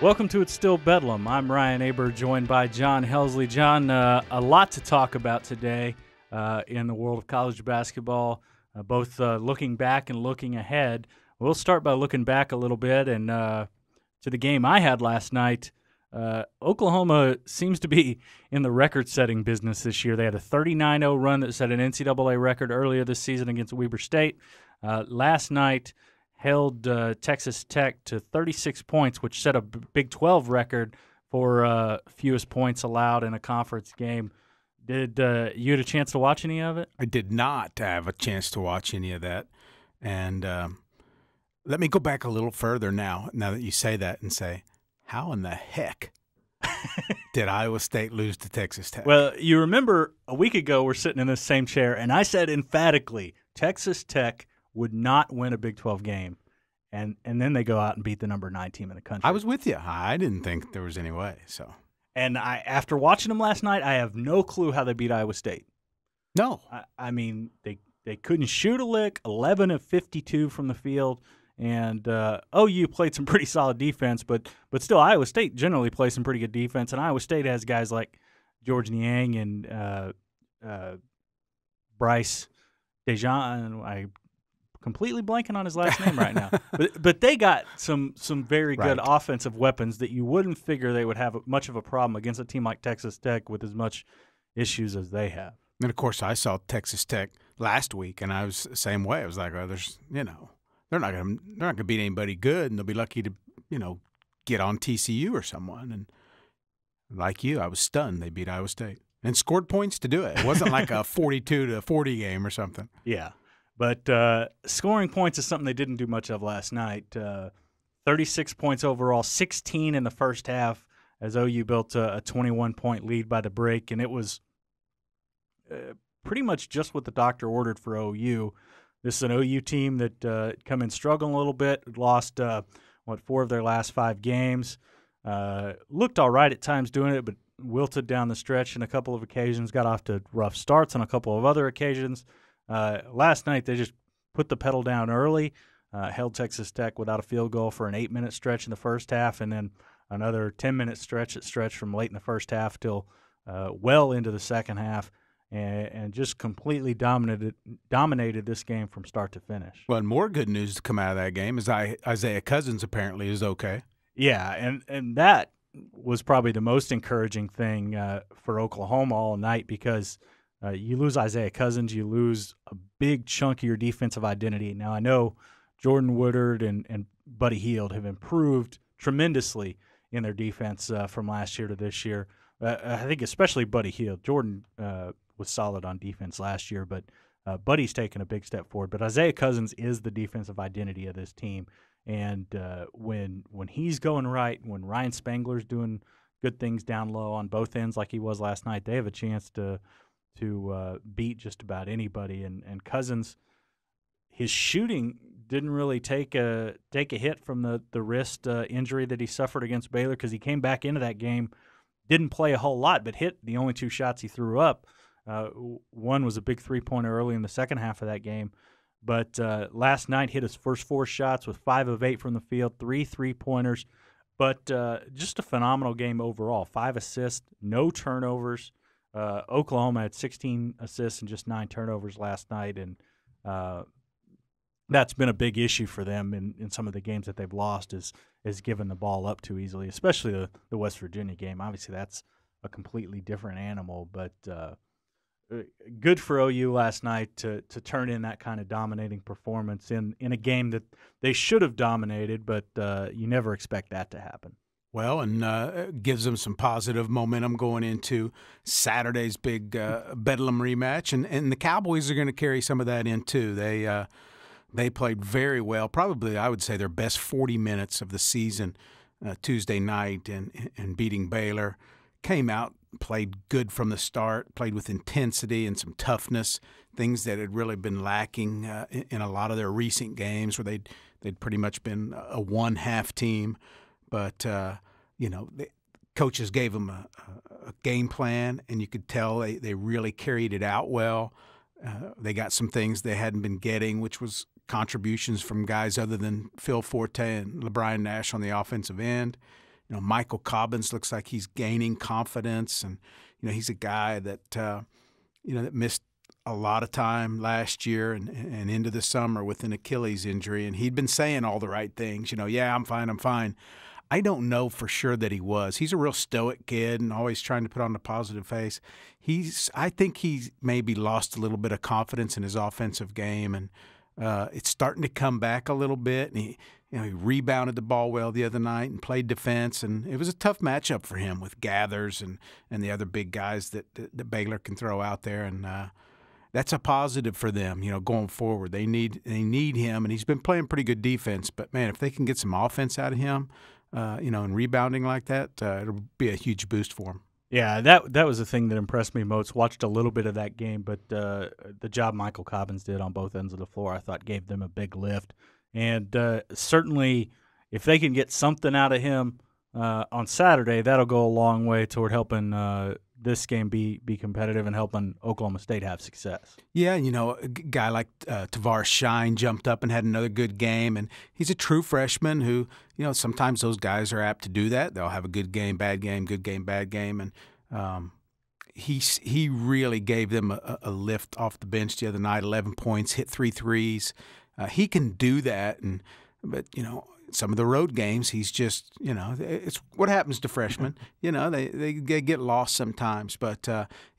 Welcome to It's Still Bedlam. I'm Ryan Aber, joined by John Helsley. John, a lot to talk about today in the world of college basketball, both looking back and looking ahead. We'll start by looking back a little bit and to the game I had last night. Oklahoma seems to be in the record-setting business this year. They had a 39-0 run that set an NCAA record earlier this season against Weber State. Last night held Texas Tech to 36 points, which set a Big 12 record for fewest points allowed in a conference game. Did you get a chance to watch any of it? I did not have a chance to watch any of that. And let me go back a little further now that you say that, and say, how in the heck did Iowa State lose to Texas Tech? Well, you remember a week ago we're sitting in this same chair, and I said emphatically Texas Tech would not win a Big 12 game, and then they go out and beat the number 9 team in the country. I was with you. I didn't think there was any way. So, and after watching them last night, I have no clue how they beat Iowa State. No. I mean, they couldn't shoot a lick, 11 of 52 from the field, and OU played some pretty solid defense, but still Iowa State generally plays some pretty good defense, and Iowa State has guys like George Niang and Bryce Dejean. I'm completely blanking on his last name right now. But they got some very good offensive weapons that you wouldn't figure they would have much of a problem against a team like Texas Tech with as much issues as they have. And, of course, I saw Texas Tech last week, and I was the same way. I was like, they're not going to beat anybody good, and they'll be lucky to, get on TCU or someone. And like you, I was stunned they beat Iowa State and scored points to do it. It wasn't like a 42-40 game or something. Yeah. But scoring points is something they didn't do much of last night. 36 points overall, 16 in the first half as OU built a 21-point lead by the break, and it was pretty much just what the doctor ordered for OU. This is an OU team that come in struggling a little bit, lost, 4 of their last 5 games. Looked all right at times doing it, but wilted down the stretch in a couple of occasions, got off to rough starts on a couple of other occasions. Last night they just put the pedal down early, held Texas Tech without a field goal for an 8-minute stretch in the first half, and then another 10-minute stretch from late in the first half till well into the second half, and just completely dominated this game from start to finish. Well, and more good news to come out of that game is Isaiah Cousins apparently is okay. Yeah, and that was probably the most encouraging thing for Oklahoma all night, because you lose Isaiah Cousins, you lose a big chunk of your defensive identity. Now, I know Jordan Woodard and Buddy Hield have improved tremendously in their defense from last year to this year. I think especially Buddy Hield. Jordan was solid on defense last year, but Buddy's taken a big step forward. But Isaiah Cousins is the defensive identity of this team. And when he's going right, when Ryan Spangler's doing good things down low on both ends like he was last night, they have a chance to beat just about anybody. And Cousins, his shooting didn't really take a hit from the wrist injury that he suffered against Baylor, because he came back into that game, didn't play a whole lot, but hit the only 2 shots he threw up. One was a big 3-pointer early in the second half of that game. But last night hit his first 4 shots with 5 of 8 from the field, 3 3-pointers. But just a phenomenal game overall. 5 assists, no turnovers. Oklahoma had 16 assists and just 9 turnovers last night, and that's been a big issue for them in some of the games that they've lost, is giving the ball up too easily, especially the West Virginia game. Obviously, that's a completely different animal, but good for OU last night to turn in that kind of dominating performance in a game that they should have dominated, but you never expect that to happen. Well, and gives them some positive momentum going into Saturday's big Bedlam rematch, and the Cowboys are going to carry some of that in too. They played very well, probably I would say their best 40 minutes of the season Tuesday night, and beating Baylor. Came out, played good from the start, played with intensity and some toughness, things that had really been lacking in a lot of their recent games, where they'd pretty much been a one-half team. But, the coaches gave them a game plan, and you could tell they really carried it out well. They got some things they hadn't been getting, which was contributions from guys other than Phil Forte and LeBron Nash on the offensive end. Michael Cobbins looks like he's gaining confidence, and he's a guy that that missed a lot of time last year and into the summer with an Achilles injury, and he'd been saying all the right things. Yeah, I'm fine, I'm fine. I don't know for sure that he was. He's a real stoic kid and always trying to put on a positive face. I think he's maybe lost a little bit of confidence in his offensive game, and it's starting to come back a little bit. And he rebounded the ball well the other night and played defense, and it was a tough matchup for him with Gathers and the other big guys that Baylor can throw out there, and that's a positive for them, going forward. They need him, and he's been playing pretty good defense. But man, if they can get some offense out of him, and rebounding like that, it'll be a huge boost for him. Yeah, that was the thing that impressed me most. Watched a little bit of that game, but the job Michael Cobbins did on both ends of the floor, I thought, gave them a big lift. And certainly, if they can get something out of him on Saturday, that'll go a long way toward helping this game be competitive and helping Oklahoma State have success. Yeah, a guy like Tavares Shine jumped up and had another good game, and he's a true freshman who, sometimes those guys are apt to do that. They'll have a good game, bad game, good game, bad game, and he really gave them a lift off the bench the other night. 11 points, hit 3 threes. He can do that, but some of the road games, he's just, it's what happens to freshmen. They get lost sometimes. But,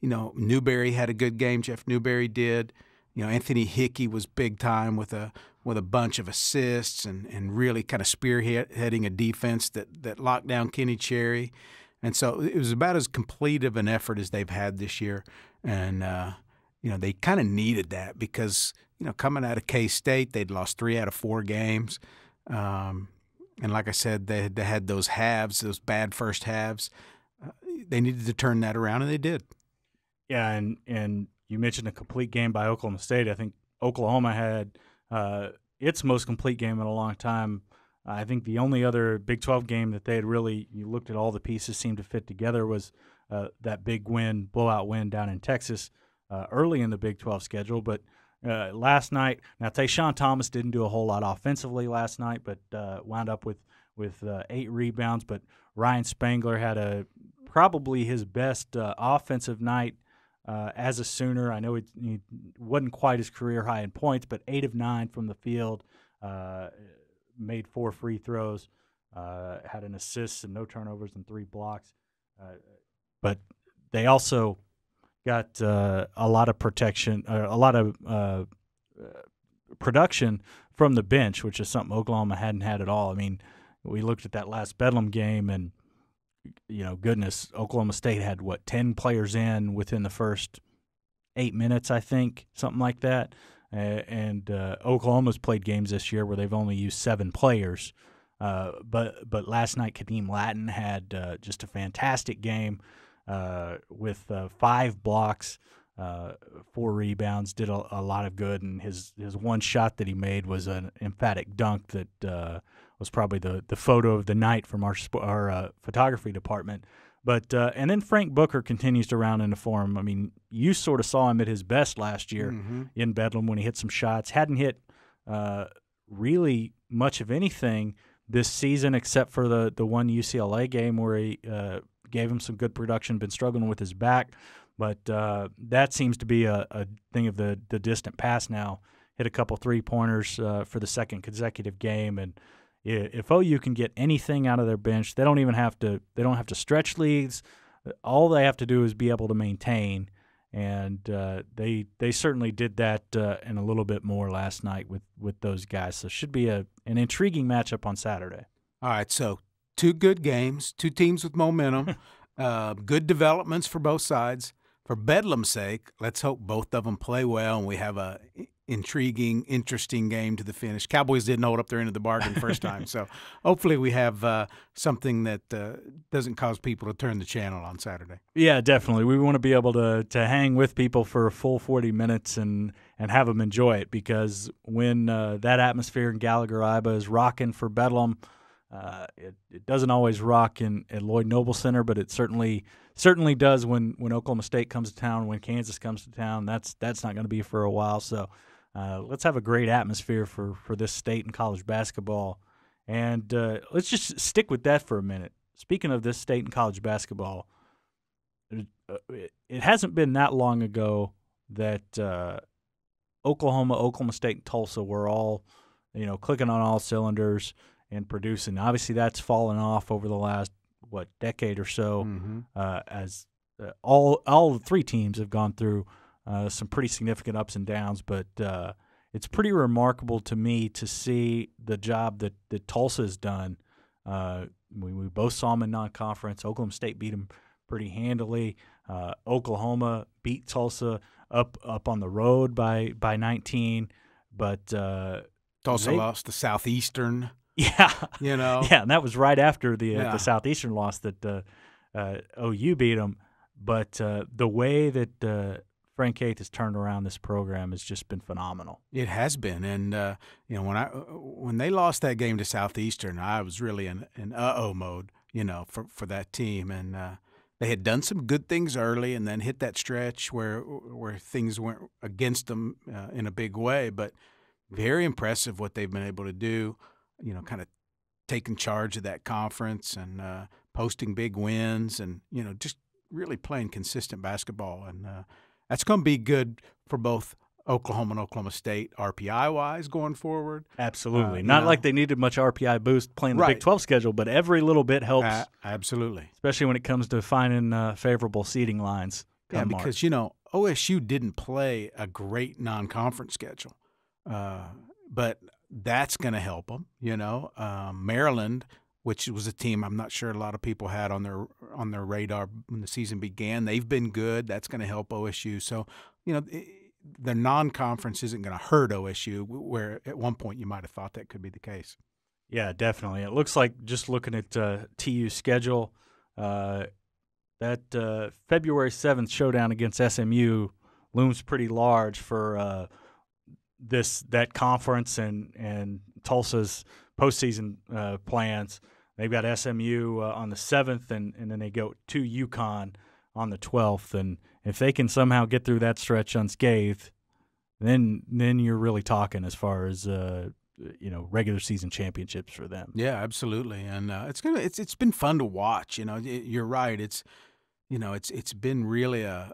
Newberry had a good game. Jeff Newberry did. Anthony Hickey was big time with a bunch of assists and really kind of spearheading a defense that locked down Kenny Cherry. And so it was about as complete of an effort as they've had this year. And, they kind of needed that because, coming out of K-State, they'd lost 3 out of 4 games. And like I said, they had those halves, those bad first halves. They needed to turn that around, and they did. Yeah, and you mentioned a complete game by Oklahoma State. I think Oklahoma had its most complete game in a long time. I think the only other Big 12 game that they had really, you looked at all the pieces seemed to fit together, was that big blowout win down in Texas early in the Big 12 schedule. But last night, now Tayshaun Thomas didn't do a whole lot offensively last night, but wound up with 8 rebounds. But Ryan Spangler had probably his best offensive night as a Sooner. I know he wasn't quite his career high in points, but 8 of 9 from the field, made 4 free throws, had an assist and no turnovers and 3 blocks. But they also got a lot of protection, a lot of production from the bench, which is something Oklahoma hadn't had at all. I mean, we looked at that last Bedlam game, and goodness, Oklahoma State had 10 players in within the first 8 minutes, I think, something like that. And Oklahoma's played games this year where they've only used 7 players. But last night, Kadeem Lattin had just a fantastic game. With 5 blocks, 4 rebounds, did a lot of good, and his one shot that he made was an emphatic dunk that was probably the photo of the night from our photography department. But and then Frank Booker continues to round into form. I mean, you sort of saw him at his best last year in Bedlam when he hit some shots. Hadn't hit really much of anything this season except for the one UCLA game where he gave him some good production, been struggling with his back, but that seems to be a thing of the distant past now. Hit a couple 3-pointers for the second consecutive game, and if OU can get anything out of their bench, they don't have to stretch leads. All they have to do is be able to maintain, and they certainly did that and a little bit more last night with those guys. So it should be an intriguing matchup on Saturday. All right, so 2 good games, 2 teams with momentum, good developments for both sides. For Bedlam's sake, let's hope both of them play well and we have a intriguing, interesting game to the finish. Cowboys didn't hold up their end of the bargain first time, so hopefully we have something that doesn't cause people to turn the channel on Saturday. Yeah, definitely. We want to be able to hang with people for a full 40 minutes and have them enjoy it, because when that atmosphere in Gallagher-Iba is rocking for Bedlam, it doesn't always rock at Lloyd Noble Center, but it certainly does when Oklahoma State comes to town, when Kansas comes to town. That's not going to be for a while. So let's have a great atmosphere for this state and college basketball, and let's just stick with that for a minute. speaking of this state and college basketball, it hasn't been that long ago that Oklahoma, Oklahoma State, and Tulsa were all, clicking on all cylinders and producing. Obviously, that's fallen off over the last decade or so, as all the three teams have gone through some pretty significant ups and downs. But it's pretty remarkable to me to see the job that Tulsa has done. We both saw them in non-conference. Oklahoma State beat them pretty handily. Oklahoma beat Tulsa up on the road by 19, but Tulsa lost to Southeastern. Yeah, yeah, and that was right after the Southeastern loss that OU beat them. But the way that Frank Haith has turned around this program has just been phenomenal. It has been, and when they lost that game to Southeastern, I was really in mode, for that team, and they had done some good things early, and then hit that stretch where things went against them in a big way. But very impressive what they've been able to do. Kind of taking charge of that conference and posting big wins, and just really playing consistent basketball, and that's going to be good for both Oklahoma and Oklahoma State RPI-wise going forward. Absolutely. Not like they needed much RPI boost playing the Big 12 schedule, but every little bit helps. Absolutely. Especially when it comes to finding favorable seeding lines. Yeah, because, OSU didn't play a great non-conference schedule, but that's going to help them. Maryland, which was a team I'm not sure a lot of people had on their radar when the season began, they've been good. That's going to help OSU. So, the non-conference isn't going to hurt OSU, where at one point you might have thought that could be the case. Yeah, definitely. It looks like, just looking at TU's schedule, that February 7th showdown against SMU looms pretty large for that conference and Tulsa's postseason plans. They've got SMU on the 7th, and then they go to UConn on the 12th. And if they can somehow get through that stretch unscathed, then you're really talking as far as regular season championships for them. Yeah, absolutely. And it's been fun to watch. You're right. It's been really a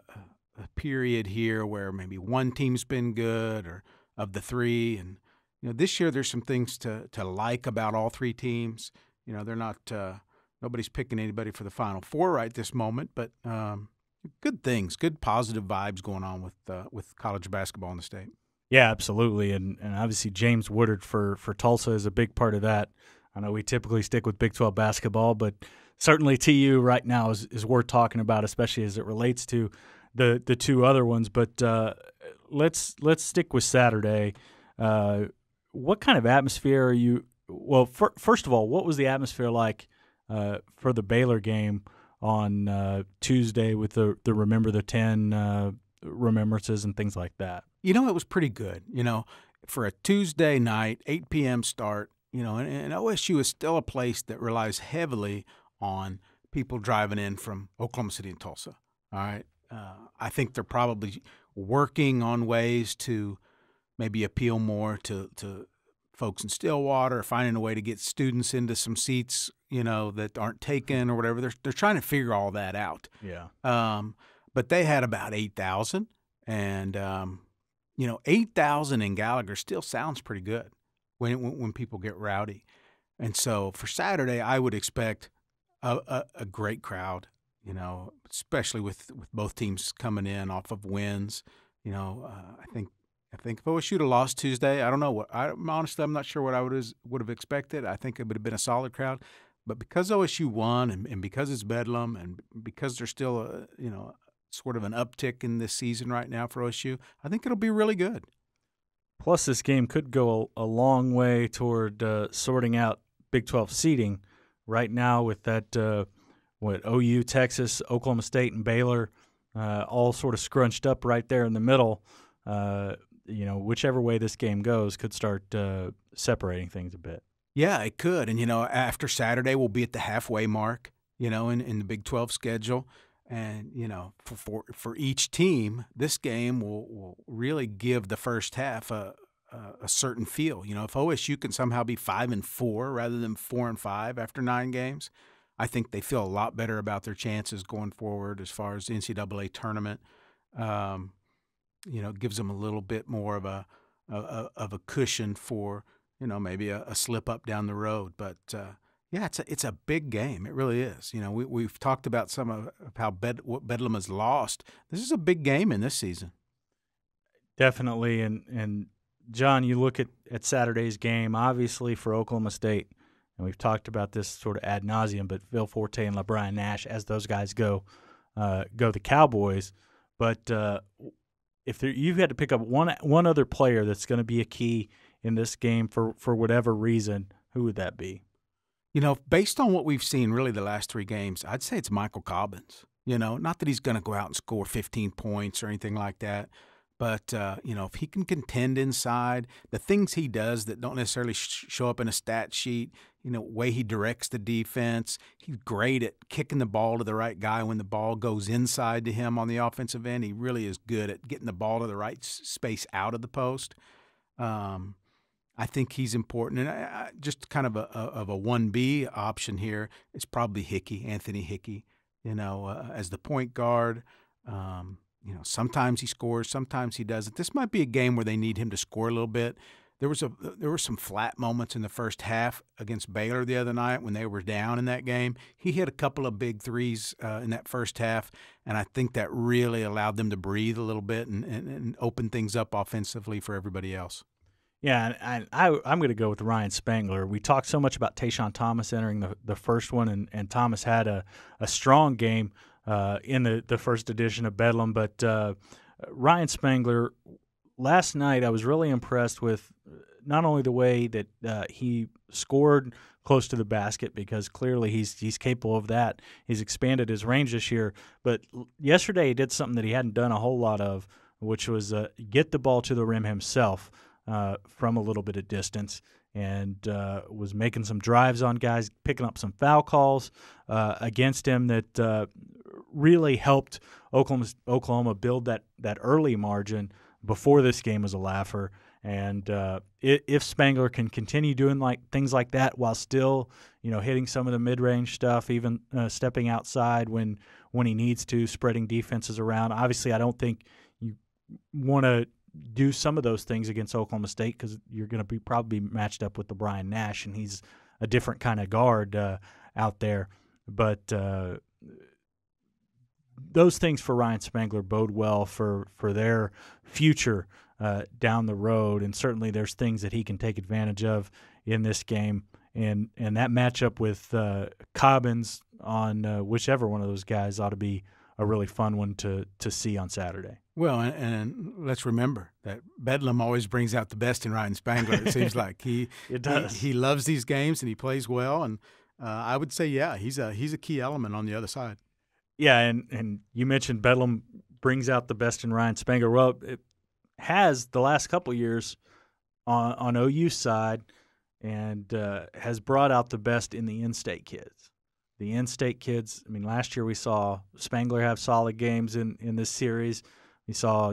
period here where maybe one team's been good, or of the three, and this year there's some things to like about all three teams. They're not nobody's picking anybody for the Final Four right this moment, but good things, good positive vibes going on with college basketball in the state. Yeah, absolutely, and obviously James Woodard for Tulsa is a big part of that. I know we typically stick with Big 12 basketball, but certainly TU right now is worth talking about, especially as it relates to the two other ones. But let's stick with Saturday. What kind of atmosphere are you? Well, first of all, what was the atmosphere like for the Baylor game on Tuesday with the Remember the 10 remembrances and things like that? It was pretty good. For a Tuesday night, 8 p.m. start. And OSU is still a place that relies heavily on people driving in from Oklahoma City and Tulsa. All right, I think they're probably working on ways to maybe appeal more to folks in Stillwater, finding a way to get students into some seats, that aren't taken or whatever. They're trying to figure all that out. Yeah. But they had about 8,000, and 8,000 in Gallagher still sounds pretty good when people get rowdy. And so for Saturday, I would expect a great crowd. Especially with both teams coming in off of wins. I think if OSU would have lost Tuesday, I don't know what. Honestly, I'm not sure what I would have expected. I think it would have been a solid crowd, but because OSU won, and because it's Bedlam, and because there's still sort of an uptick in this season right now for OSU, I think it'll be really good. Plus, this game could go a long way toward sorting out Big 12 seeding. Right now, with that, OU, Texas, Oklahoma State, and Baylor all sort of scrunched up right there in the middle. Whichever way this game goes could start separating things a bit. Yeah, it could. And, after Saturday, we'll be at the halfway mark, in the Big 12 schedule. And, for each team, this game will really give the first half a certain feel. If OSU can somehow be 5-4 rather than 4-5 after 9 games, I think they feel a lot better about their chances going forward as far as the NCAA tournament. It gives them a little bit more of a cushion for maybe a slip up down the road. But yeah, it's a big game. It really is. We've talked about some of how what Bedlam has lost. This is a big game in this season. Definitely, and John, you look at Saturday's game, obviously for Oklahoma State, and we've talked about this sort of ad nauseum, but Phil Forte and LeBron Nash, as those guys go the Cowboys. But if you've had to pick up one other player that's going to be a key in this game for whatever reason, who would that be? Based on what we've seen really the last 3 games, I'd say it's Michael Cobbins. Not that he's going to go out and score 15 points or anything like that. But, if he can contend inside, the things he does that don't necessarily show up in a stat sheet, way he directs the defense, he's great at kicking the ball to the right guy when the ball goes inside to him on the offensive end. He really is good at getting the ball to the right space out of the post. I think he's important. And I just kind of a 1B option here is probably Anthony Hickey, as the point guard. Sometimes he scores, sometimes he doesn't. This might be a game where they need him to score a little bit. There were some flat moments in the first half against Baylor the other night when they were down in that game. He hit a couple of big threes in that first half, and I think that really allowed them to breathe a little bit and open things up offensively for everybody else. Yeah, and I'm going to go with Ryan Spangler. We talked so much about Tayshaun Thomas entering the first one, and Thomas had a strong game in the first edition of Bedlam. But Ryan Spangler, last night I was really impressed with not only the way that he scored close to the basket, because clearly he's capable of that. He's expanded his range this year. But yesterday he did something that he hadn't done a whole lot of, which was get the ball to the rim himself from a little bit of distance, and was making some drives on guys, picking up some foul calls against him that really helped Oklahoma build that early margin before this game was a laugher. And if Spangler can continue doing things like that while still, hitting some of the mid-range stuff, even stepping outside when he needs to, spreading defenses around. Obviously, I don't think you want to do some of those things against Oklahoma State because you're going to be probably matched up with the Brian Nash, and he's a different kind of guard out there. But those things for Ryan Spangler bode well for their future down the road, and certainly there's things that he can take advantage of in this game. And that matchup with Cobbins on whichever one of those guys ought to be a really fun one to see on Saturday. Well, and let's remember that Bedlam always brings out the best in Ryan Spangler. It seems like he loves these games and he plays well. And I would say, yeah, he's a key element on the other side. Yeah, and you mentioned Bedlam brings out the best in Ryan Spangler. Well, it has the last couple of years on OU's side, and has brought out the best in the in-state kids. The in-state kids, I mean, last year we saw Spangler have solid games in this series. We saw,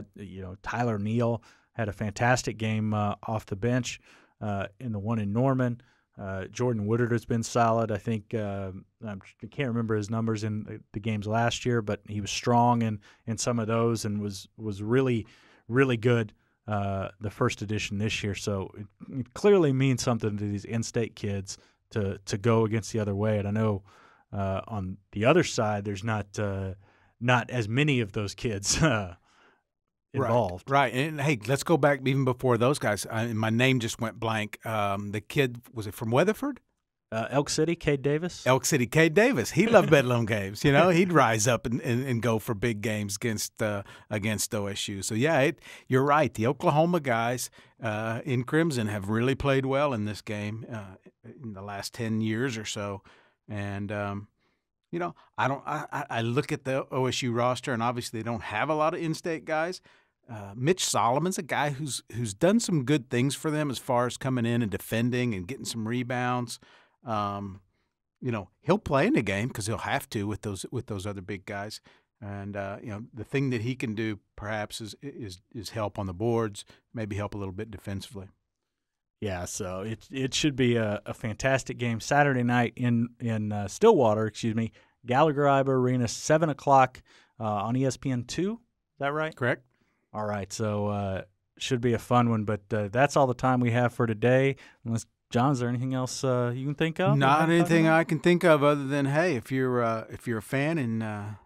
Tyler Neal had a fantastic game off the bench in the one in Norman. Jordan Woodard has been solid. I think I can't remember his numbers in the games last year, but he was strong in some of those and was really, really good the first edition this year. So it clearly means something to these in-state kids to go against the other way. And I know on the other side, there's not as many of those kids involved. Right. And, hey, let's go back even before those guys. My name just went blank. The kid, was it from Weatherford? Elk City, Cade Davis. Elk City, Cade Davis. He loved Bedlam games. He'd rise up and go for big games against OSU. So, yeah, you're right. The Oklahoma guys in Crimson have really played well in this game in the last 10 years or so. And, I look at the OSU roster, and obviously they don't have a lot of in-state guys. Mitch Solomon's a guy who's done some good things for them as far as coming in and defending and getting some rebounds. He'll play in the game because he'll have to with those other big guys. And the thing that he can do perhaps is help on the boards, maybe help a little bit defensively. Yeah, so it should be a fantastic game Saturday night in Stillwater. Excuse me, Gallagher Iba Arena, 7 o'clock on ESPN2. Is that right? Correct. All right, so should be a fun one. But that's all the time we have for today. Unless John, is there anything else you can think of? Not anything I can think of other than, hey, if you're a fan and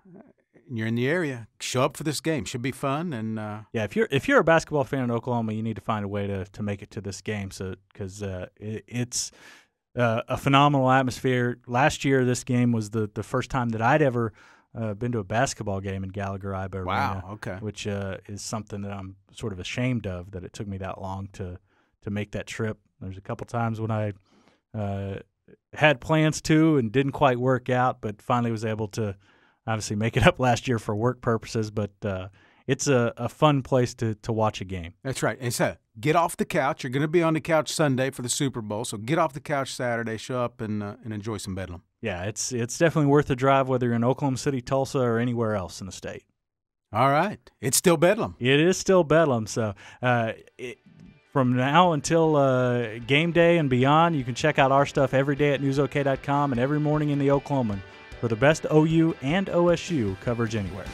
you're in the area, show up for this game. Should be fun. And yeah, if you're a basketball fan in Oklahoma, you need to find a way to make it to this game. So because it's a phenomenal atmosphere. Last year, this game was the first time that I'd ever been to a basketball game in Gallagher Iba Arena. Wow, okay. Which is something that I'm sort of ashamed of, that it took me that long to make that trip. There's a couple times when I had plans to and didn't quite work out, but finally was able to obviously make it up last year for work purposes. But it's a fun place to watch a game. That's right. And so get off the couch. You're going to be on the couch Sunday for the Super Bowl, so get off the couch Saturday, show up, and enjoy some Bedlam. Yeah, it's definitely worth the drive, whether you're in Oklahoma City, Tulsa, or anywhere else in the state. All right. It's still Bedlam. It is still Bedlam. So from now until game day and beyond, you can check out our stuff every day at newsok.com and every morning in the Oklahoman for the best OU and OSU coverage anywhere.